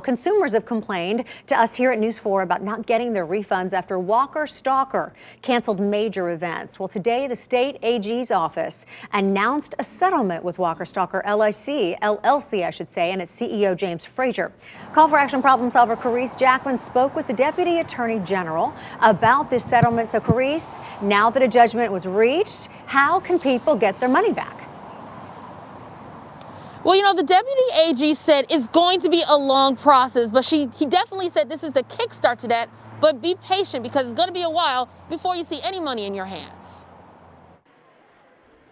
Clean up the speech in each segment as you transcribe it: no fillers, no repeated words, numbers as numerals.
Consumers have complained to us here at News 4 about not getting their refunds after Walker Stalker canceled major events. Well, today the state AG's office announced a settlement with Walker Stalker LLC, I should say, and its CEO James Frazier. Call for Action problem solver Carice Jackman spoke with the Deputy Attorney General about this settlement. So, Carice, now that a judgment was reached, how can people get their money back? Well, the Deputy AG said it's going to be a long process, but he definitely said this is the kickstart to that. But be patient because it's going to be a while before you see any money in your hands.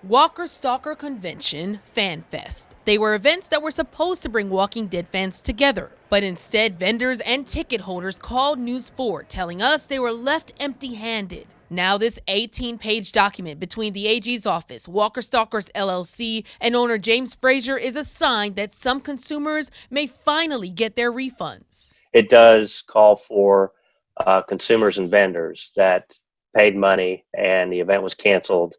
Walker Stalker Convention Fan Fest. They were events that were supposed to bring Walking Dead fans together, but instead vendors and ticket holders called News 4 telling us they were left empty-handed. Now this 18-page document between the AG's office, Walker Stalkers LLC, and owner James Frazier is a sign that some consumers may finally get their refunds. It does call for consumers and vendors that paid money and the event was canceled,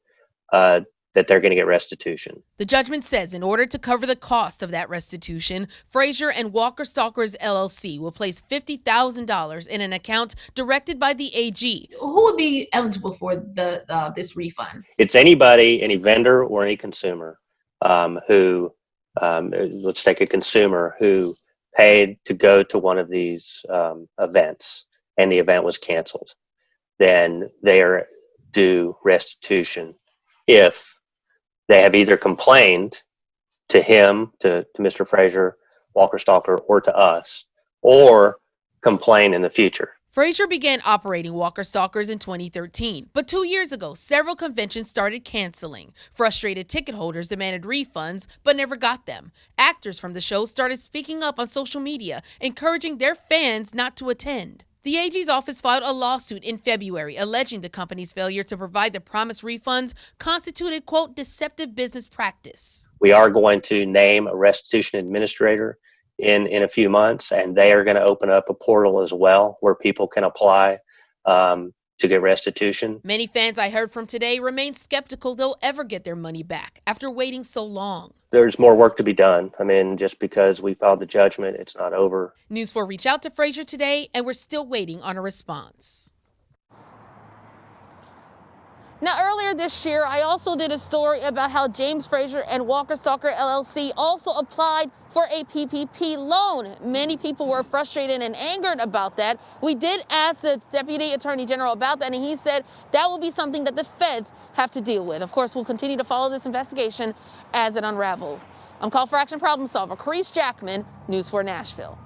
that they're going to get restitution. The judgment says in order to cover the cost of that restitution, Frazier and Walker Stalkers LLC will place $50,000 in an account directed by the AG. Who would be eligible for this refund? It's anybody, any vendor or any consumer who, let's take a consumer who paid to go to one of these events and the event was canceled. Then they are due restitution if they have either complained to him, to Mr. Frazier, Walker Stalker, or to us, or complain in the future. Frazier began operating Walker Stalkers in 2013, but 2 years ago, several conventions started canceling. Frustrated ticket holders demanded refunds, but never got them. Actors from the show started speaking up on social media, encouraging their fans not to attend. The AG's office filed a lawsuit in February alleging the company's failure to provide the promised refunds constituted, quote, deceptive business practice. We are going to name a restitution administrator in a few months, and they are going to open up a portal as well where people can apply to get restitution. Many fans I heard from today remain skeptical they'll ever get their money back after waiting so long. There's more work to be done. I mean, just because we filed the judgment, it's not over. News 4 reached out to Frazier today, and we're still waiting on a response. Now, earlier this year, I also did a story about how James Frazier and Walker Stalker LLC also applied for a PPP loan. Many people were frustrated and angered about that. We did ask the Deputy Attorney General about that, and he said that will be something that the feds have to deal with. Of course, we'll continue to follow this investigation as it unravels. I'm Call for Action problem solver Carice Jackman, News 4 Nashville.